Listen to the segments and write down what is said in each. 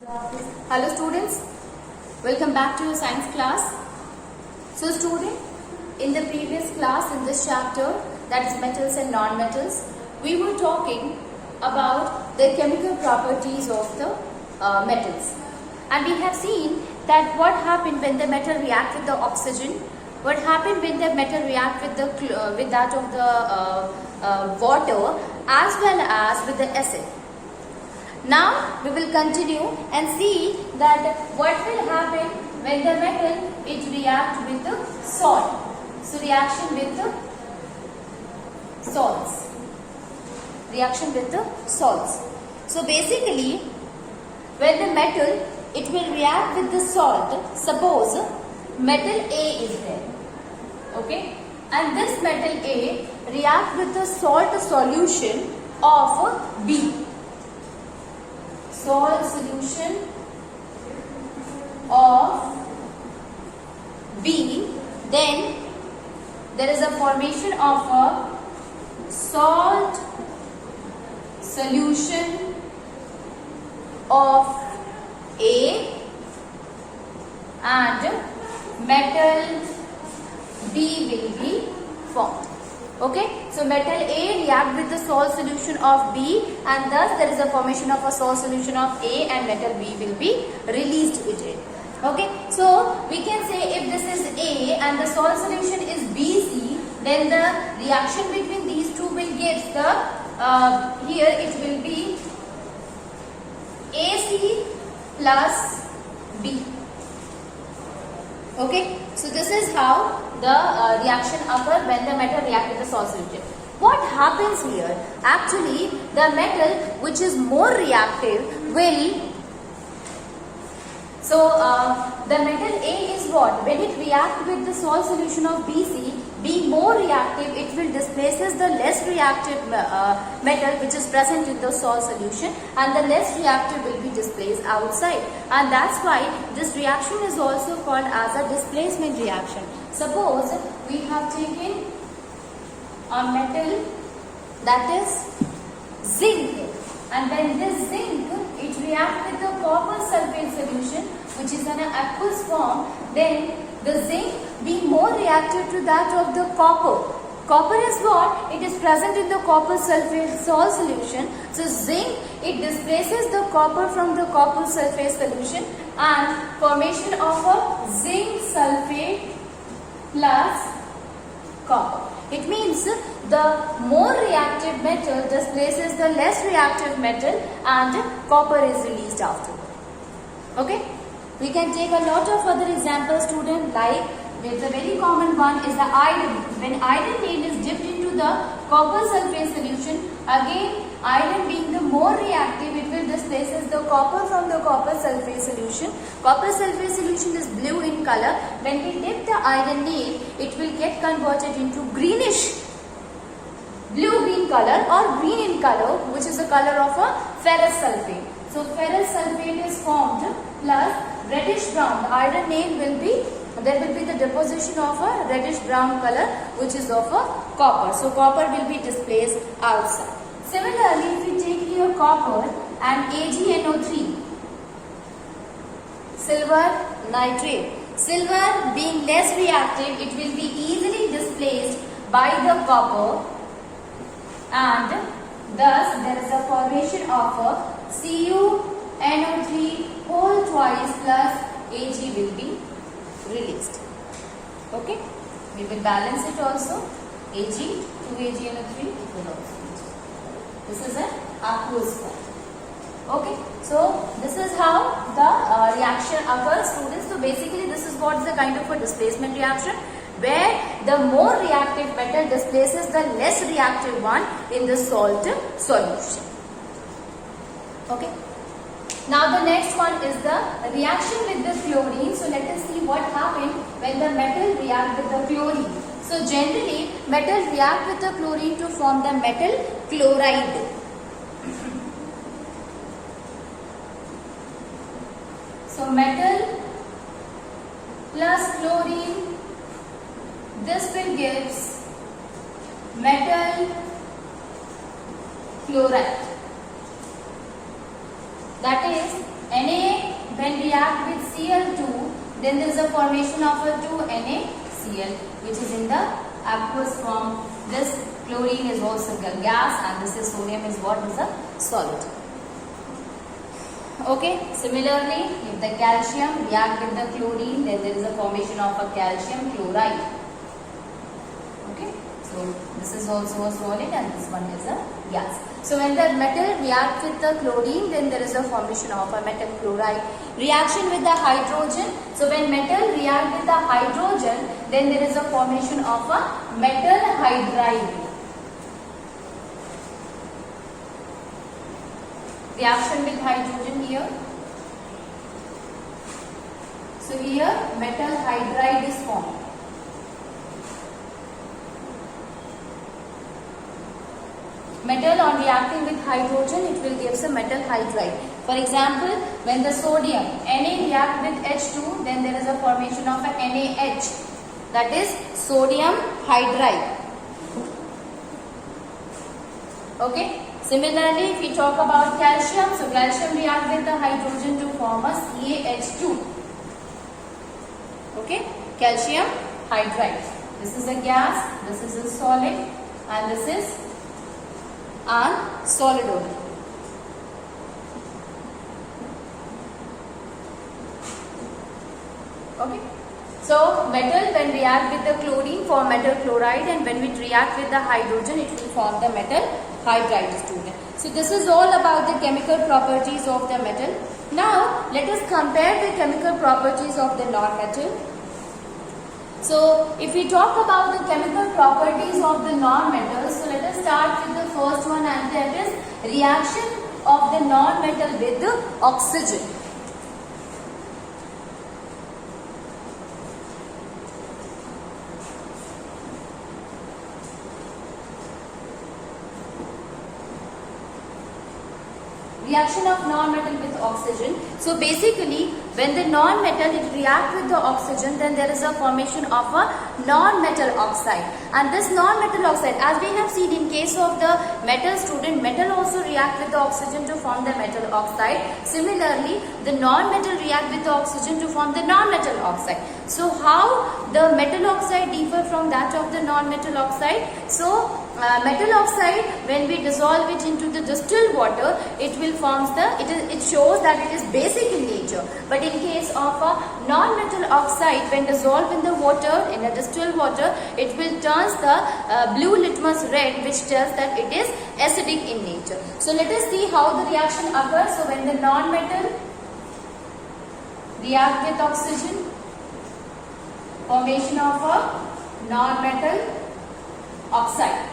Hello students, welcome back to your science class. So student, in the previous class in this chapter, that is metals and non-metals, we were talking about the chemical properties of the metals. And we have seen that what happened when the metal react with the oxygen, what happened when the metal react with that of the water as well as with the acid. Now we will continue and see that what will happen when the metal it react with the salt. So reaction with the salts. Reaction with the salts. So basically when the metal it will react with the salt, suppose metal A is there. Okay, and this metal A react with the salt solution of B. Salt solution of B, then there is a formation of a salt solution of A and metal B will be formed. Okay, so metal A react with the salt solution of B and thus there is a formation of a salt solution of A and metal B will be released with it. Okay, so we can say if this is A and the salt solution is BC, then the reaction between these two will give the, here it will be AC plus B. Okay, so this is how the reaction occurs when the metal reacts with the salt solution. What happens here? Actually, the metal which is more reactive will, so the metal A is what? When it reacts with the salt solution of BC, being more reactive, it will displaces the less reactive metal which is present in the salt solution, and the less reactive will be displaced outside, and that's why this reaction is also called as a displacement reaction. Suppose we have taken a metal that is zinc, and when this zinc it reacts with the copper sulfate solution which is in an aqueous form, then the zinc being more reactive to that of the copper. Copper is what? It is present in the copper sulfate salt solution. So zinc, it displaces the copper from the copper sulfate solution and formation of a zinc sulfate plus copper. It means the more reactive metal displaces the less reactive metal and copper is released afterward. Okay? We can take a lot of other examples, student, like the very common one is the iron. When iron nail is dipped into the copper sulfate solution, again iron being the more reactive, it will displaces the copper from the copper sulfate solution. Copper sulfate solution is blue in color. When we dip the iron nail, it will get converted into greenish blue-green color or green in color, which is the color of a ferrous sulfate. So ferrous sulfate is formed plus reddish brown. The iron nail will be, there will be the deposition of a reddish brown color which is of a copper. So copper will be displaced outside. Similarly, if we take here copper and AgNO3, silver nitrate. Silver being less reactive, it will be easily displaced by the copper, and thus there is a formation of a CuNO3 whole twice plus Ag will be released. Okay, we will balance it also. Ag, 2AgNO3 equal also. This is an aqueous form. Okay, so this is how the reaction occurs, students. So basically this is what is the kind of a displacement reaction, where the more reactive metal displaces the less reactive one in the salt solution. Okay. Now the next one is the reaction with the chlorine. So let us see what happens when the metal react with the chlorine. So generally metal react with the chlorine to form the metal chloride. So metal plus chlorine, this will gives metal chloride, that is Na react with Cl2, then there is a formation of a 2NaCl, which is in the aqueous form. This chlorine is also a gas, and this is sodium is what is a solid. Okay, similarly, if the calcium react with the chlorine, then there is a formation of a calcium chloride. Okay, so this is also a solid and this one is a gas. So when the metal reacts with the chlorine, then there is a formation of a metal chloride. Reaction with the hydrogen. So when metal react with the hydrogen, then there is a formation of a metal hydride. Reaction with hydrogen here. So here metal hydride is formed. Metal on reacting with hydrogen, it will give some metal hydride. For example, when the sodium Na react with H2, then there is a formation of a NaH, that is sodium hydride. Okay. Similarly, if we talk about calcium, so calcium react with the hydrogen to form a CaH2. Okay, calcium hydride. This is a gas, this is a solid, and this is a solid only. Okay. So metal when react with the chlorine form metal chloride, and when we react with the hydrogen, it will form the metal hydride, student. So this is all about the chemical properties of the metal. Now let us compare the chemical properties of the non-metal. So if we talk about the chemical properties of the non-metals, so let us start with the first one, and that is reaction of the non-metal with the oxygen. Reaction of non-metal with oxygen. So basically, when the non-metal it react with the oxygen, then there is a formation of a non-metal oxide. And this non-metal oxide, as we have seen in case of the metal, student, metal also react with the oxygen to form the metal oxide. Similarly, the non-metal react with the oxygen to form the non-metal oxide. So how the metal oxide differ from that of the non-metal oxide? So metal oxide, when we dissolve it into the distilled water, it will forms the, it shows that it is basic in nature. But in case of a non-metal oxide, when dissolved in the water, in a distilled water, it will turns the blue litmus red, which tells that it is acidic in nature. So let us see how the reaction occurs. So when the non-metal react with oxygen, formation of a non-metal oxide.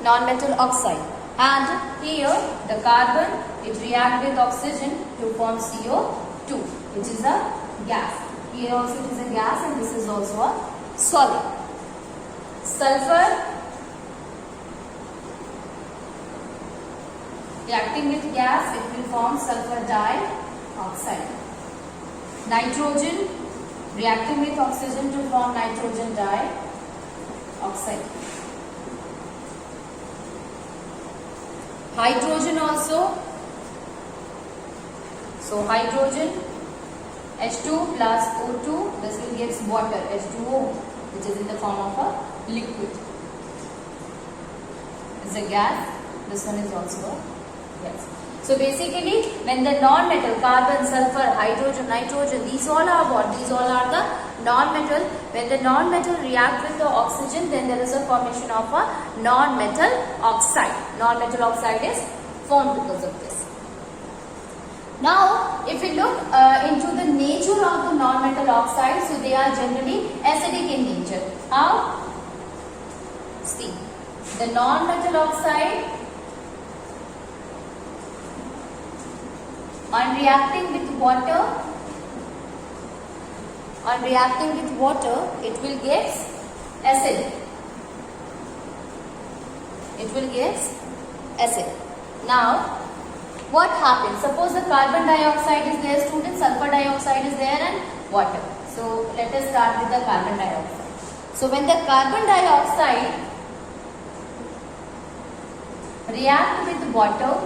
Non-metal oxide, and here the carbon it react with oxygen to form CO2, which is a gas. Here also it is a gas, and this is also a solid. Sulfur reacting with gas, it will form sulfur dioxide. Nitrogen reacting with oxygen to form nitrogen dioxide. Hydrogen also. So hydrogen H2 plus O2, this will give water H2O, which is in the form of a liquid. It's a gas. This one is also a gas. So basically, when the non-metal, carbon, sulfur, hydrogen, nitrogen, these all are what? These all are the non-metal. When the non-metal react with the oxygen, then there is a formation of a non-metal oxide. Non-metal oxide is formed because of this. Now, if we look into the nature of the non-metal oxides, so they are generally acidic in nature. How? See, the non-metal oxide, on reacting with water, it will give acid. It will give acid. Now, what happens? Suppose the carbon dioxide is there, students, sulfur dioxide is there, and water. So, let us start with the carbon dioxide. So, when the carbon dioxide react with water,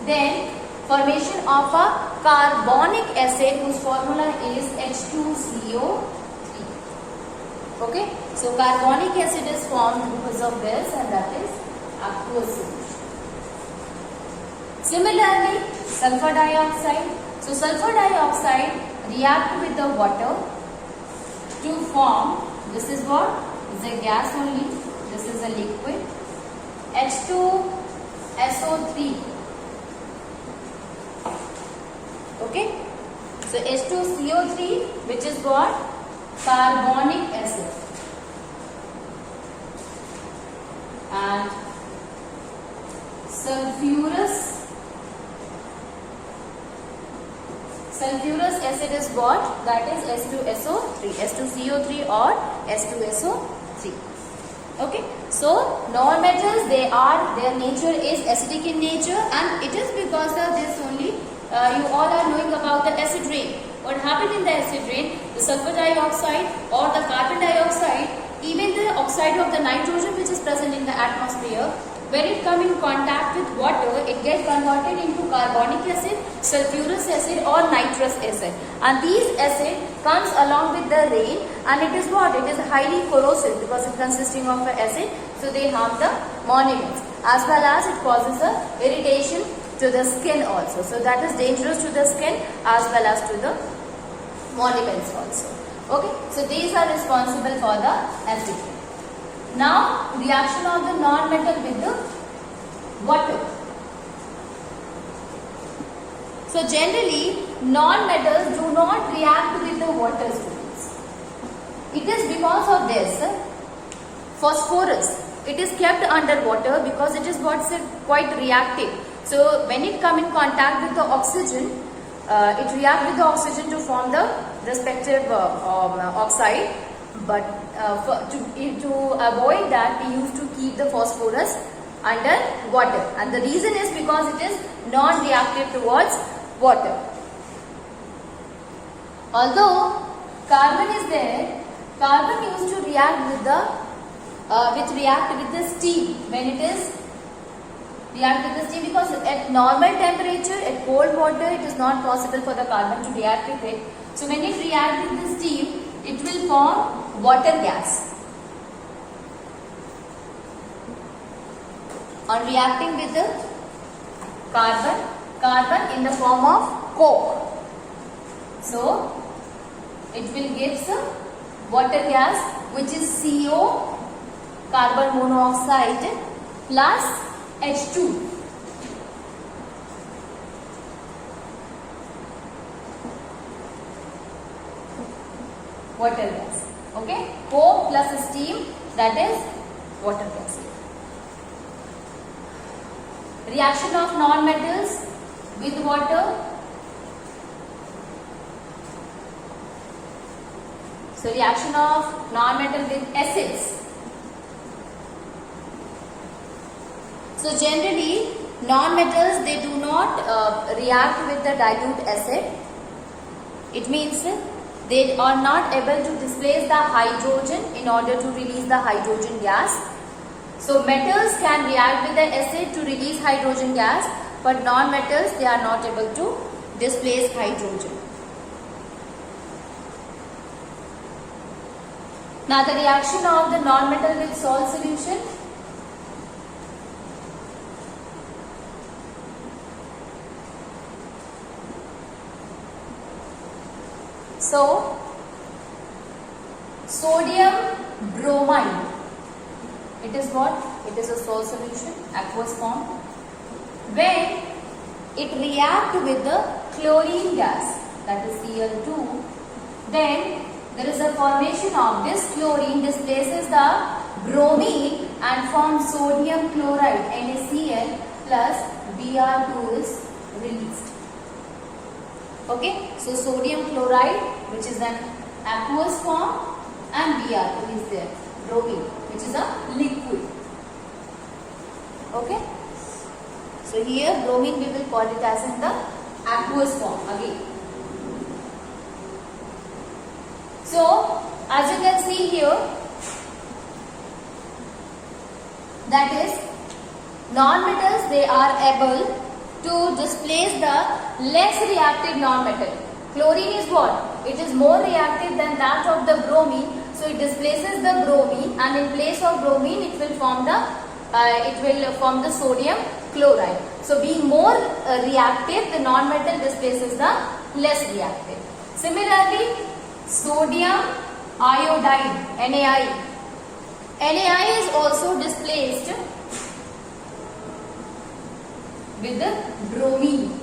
Then formation of a carbonic acid whose formula is H2CO3. Okay, so carbonic acid is formed because of this, and that is aqueous solution. Similarly, sulfur dioxide. So sulfur dioxide react with the water to form, this is what? Is a gas only, this is a liquid, H2SO3. Okay, so H2CO3, which is what? Carbonic acid. And sulfurous acid is what? That is H2SO3, H2CO3 or H2SO3. Okay, so non-metals, their nature is acidic in nature, and it is because of this only you all are knowing about the acid rain. What happened in the acid rain? The sulfur dioxide or the carbon dioxide, even the oxide of the nitrogen which is present in the atmosphere, when it come in contact with water, it gets converted into carbonic acid, sulfurous acid or nitrous acid. And these acid comes along with the rain, and it is what? It is highly corrosive because it consisting of acid, so they harm the monuments, as well as it causes a irritation to the skin also. So that is dangerous to the skin as well as to the monuments also. Okay, so these are responsible for the acid rain. Now, reaction of the non-metal with the water. So generally, non-metals do not react with the water, students. It is because of this phosphorus. It is kept under water because it is what's quite reactive. So when it come in contact with the oxygen, it reacts with the oxygen to form the respective oxide. But to avoid that, we used to keep the phosphorus under water, and the reason is because it is non-reactive towards water. Although carbon is there, carbon used to react with the steam. When it is react with the steam, because at normal temperature, at cold water, it is not possible for the carbon to react with it. So when it reacts with the steam, it will form water gas. On reacting with the carbon in the form of coke. So it will give some water gas, which is CO, carbon monoxide, plus H2. Water gas. Okay, coke plus steam, that is water gas. Reaction of non-metals with water. So reaction of non-metal with acids. So generally, non-metals, they do not react with the dilute acid. It means they are not able to displace the hydrogen in order to release the hydrogen gas. So metals can react with the acid to release hydrogen gas, but non-metals, they are not able to displace hydrogen. Now the reaction of the non-metal with salt solution. So, sodium bromide, it is what? It is a salt solution, aqueous form. When it reacts with the chlorine gas, that is Cl2, then there is a formation of this chlorine displaces the bromine and forms sodium chloride, NaCl, plus Br2 is released. Okay, so sodium chloride, which is an aqueous form, and Br2 is there, bromine, which is a liquid. Okay, so here bromine we will call it as in the aqueous form again. So as you can see here, that is non-metals, they are able to displace the less reactive non-metal. Chlorine is what? It is more reactive than that of the bromine, so it displaces the bromine, and in place of bromine it will form the sodium chloride. So being more reactive, the non-metal displaces the less reactive. Similarly, sodium iodide, NaI. NaI is also displaced with the bromine.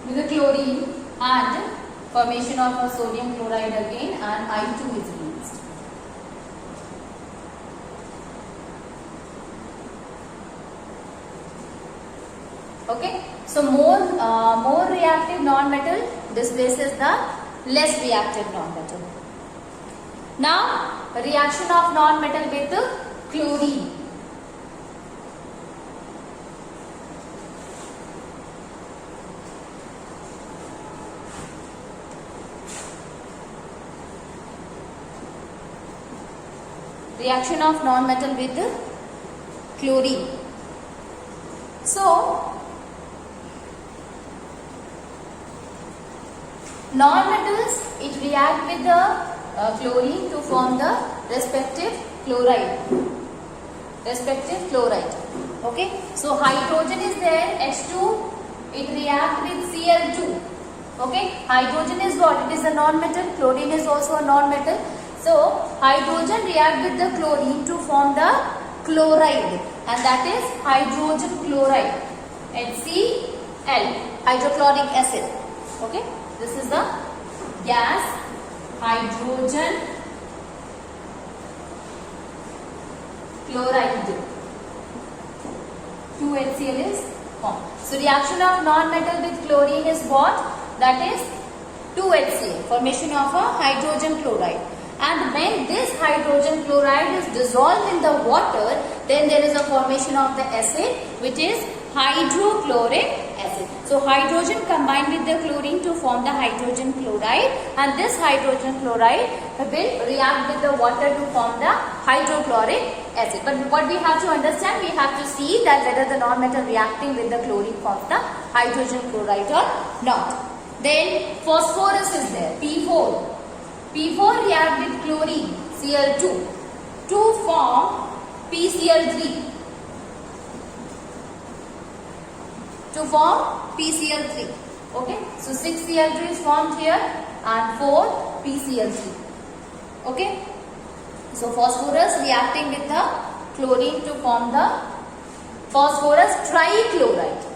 With the chlorine and formation of a sodium chloride again, and I2 is released. Okay, so more reactive non-metal displaces the less reactive non-metal. Now, reaction of non-metal with chlorine. Reaction of non-metal with chlorine. So, non-metals, it react with the chlorine to form the respective chloride. Okay. So, hydrogen is there, H2, it react with Cl2. Okay. Hydrogen is what? It is a non-metal. Chlorine is also a non-metal. So, hydrogen react with the chlorine to form the chloride, and that is hydrogen chloride, HCl, hydrochloric acid. Okay, this is the gas, hydrogen chloride. 2HCl is formed. So, reaction of non-metal with chlorine is what? That is 2HCl, formation of a hydrogen chloride. And when this hydrogen chloride is dissolved in the water, then there is a formation of the acid, which is hydrochloric acid. So, hydrogen combined with the chlorine to form the hydrogen chloride, and this hydrogen chloride will react with the water to form the hydrochloric acid. But what we have to understand, we have to see that whether the non-metal reacting with the chlorine forms the hydrogen chloride or not. Then phosphorus is there, P4. P4 react with chlorine, Cl2, to form PCl3. Okay, so 6 Cl2 is formed here and 4 PCl3. Okay, so phosphorus reacting with the chlorine to form the phosphorus trichloride.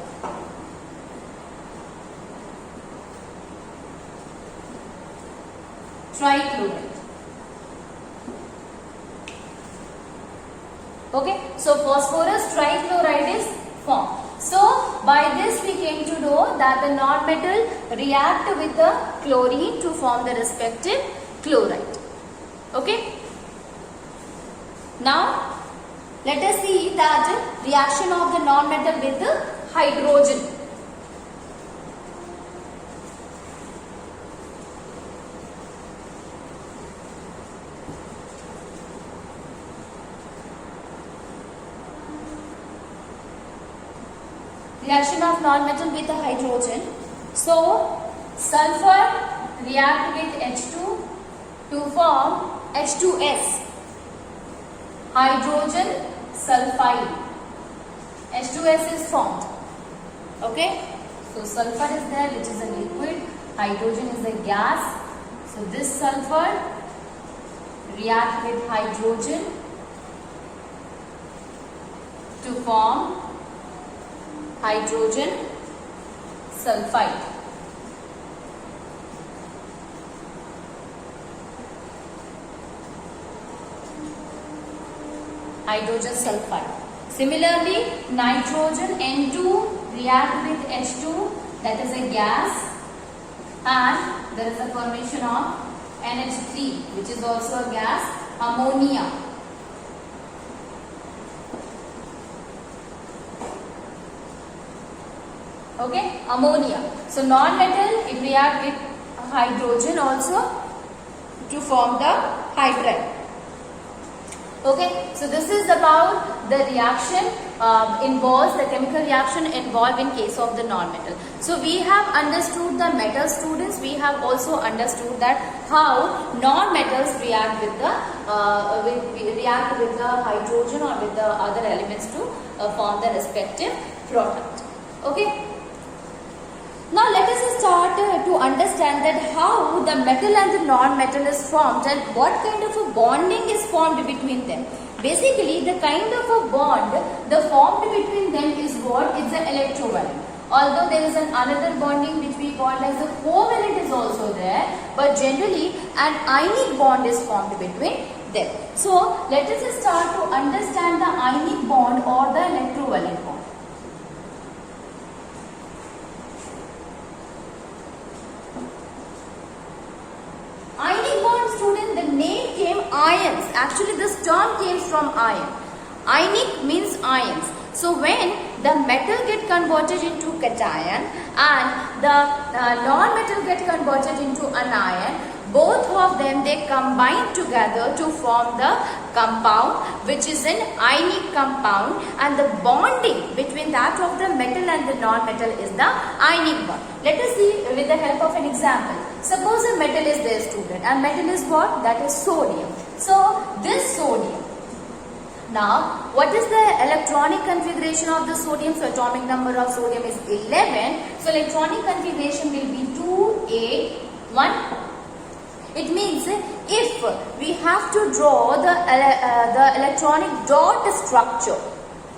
Okay, so phosphorus trichloride is formed. So, by this we came to know that the non-metal react with the chlorine to form the respective chloride. Okay. Now, let us see that reaction of the non-metal with the hydrogen. Reaction of non-metal with the hydrogen. So, sulfur react with H2 to form H2S, hydrogen sulfide. H2S is formed. Okay, so sulfur is there, which is a liquid, hydrogen is a gas. So, this sulfur react with hydrogen to form hydrogen sulfide. Hydrogen sulfide. Similarly, nitrogen N2 react with H2, that is a gas, and there is a formation of NH3, which is also a gas, ammonia. Okay, ammonia. So, non-metal, it react with hydrogen also to form the hydride. Okay, so this is about the reaction involves, the chemical reaction involved in case of the non-metal. So we have understood the metal, students. We have also understood that how non-metals react with the hydrogen or with the other elements to form the respective product. Okay. Now let us start to understand that how the metal and the non-metal is formed and what kind of a bonding is formed between them. Basically, the kind of a bond the formed between them is what? It's an electrovalent. Although there is another bonding which we call as the covalent is also there, but generally an ionic bond is formed between them. So let us start to understand the ionic bond or the electrovalent bond. Ionic bond, student, the name came ions. Actually, this term came from ion. Ionic means ions. So when the metal get converted into cation and the non-metal get converted into anion, both of them they combine together to form the compound, which is an ionic compound, and the bonding between that of the metal and the non-metal is the ionic bond. Let us see with the help of an example. Suppose a metal is there, student, and metal is what? That is sodium. So this sodium. Now, what is the electronic configuration of the sodium? So atomic number of sodium is 11. So electronic configuration will be 2, 8, 1. It means if we have to draw the electronic dot structure.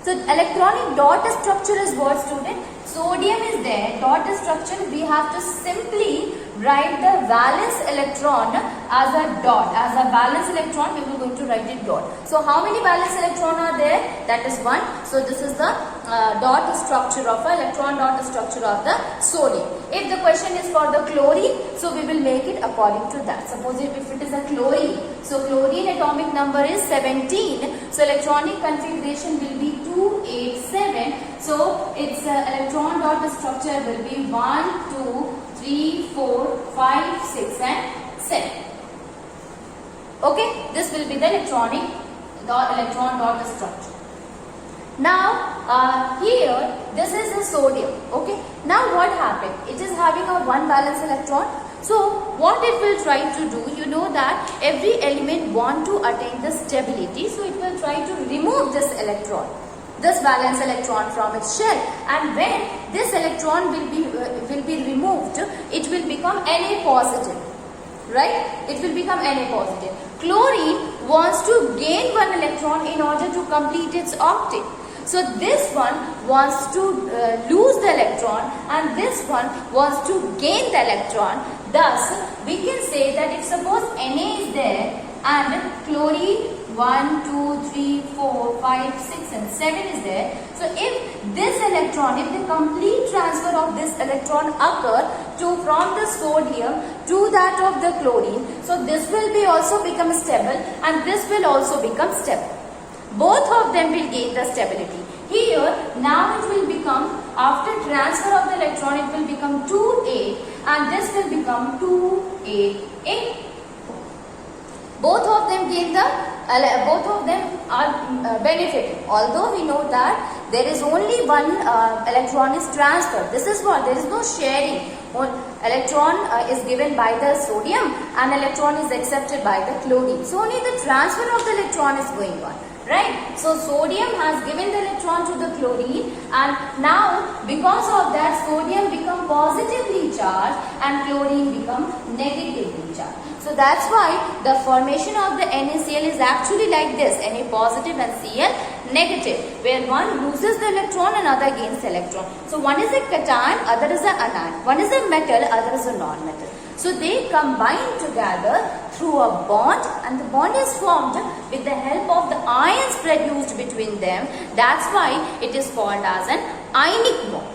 So electronic dot structure is what, student? Sodium is there, dot structure, we have to simply write the valence electron as a dot. As a valence electron, we will going to write it dot. So how many valence electron are there? That is 1. So this is the dot structure of electron dot structure of the sodium. If the question is for the chlorine, so we will make it according to that. Suppose if it is a chlorine, so chlorine atomic number is 17. So electronic configuration will be 2, 8, 7. So its electron dot structure will be 1, 2, 3, 4, 5, 6 and 7. Okay, this will be the electron dot structure. Now here this is the sodium. Okay, now what happened? It is having a 1 valence electron. So what it will try to do, you know that every element want to attain the stability, so it will try to remove this electron, this valence electron from its shell, and when this electron will be removed, it will become Na positive, right? It will become Na positive. Chlorine wants to gain 1 electron in order to complete its octet. So this one wants to lose the electron and this one wants to gain the electron. Thus, we can say that if suppose Na is there and chlorine 1, 2, 3, 4, 5, 6 and 7 is there. So if this electron, if the complete transfer of this electron occur from the sodium to that of the chlorine, so this will be also become stable and this will also become stable. Both of them will gain the stability. Here, now it will become, after transfer of the electron, it will become 2, 8 and this will become 2, 8, 8. Both of them gain the, both of them are benefited. Although we know that there is only 1 electron is transferred. This is what, there is no sharing. One electron is given by the sodium and electron is accepted by the chlorine. So only the transfer of the electron is going on. Right? So sodium has given the electron to the chlorine and now because of that sodium become positively charged and chlorine become negatively charged. So that's why the formation of the NaCl is actually like this, Na positive and Cl negative, where one loses the electron and other gains the electron. So one is a cation, other is an anion. One is a metal, other is a non-metal. So they combine together through a bond and the bond is formed with the help of the ions produced between them. That's why it is called as an ionic bond.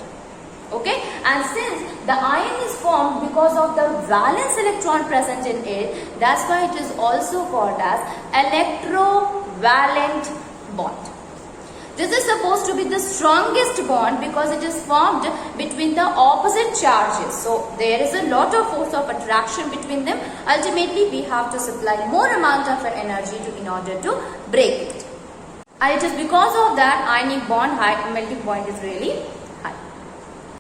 Okay, and since the ion is formed because of the valence electron present in it, that's why it is also called as electrovalent bond. This is supposed to be the strongest bond because it is formed between the opposite charges. So there is a lot of force of attraction between them. Ultimately, we have to supply more amount of energy in order to break it. And it is because of that ionic bond height, melting point is really high.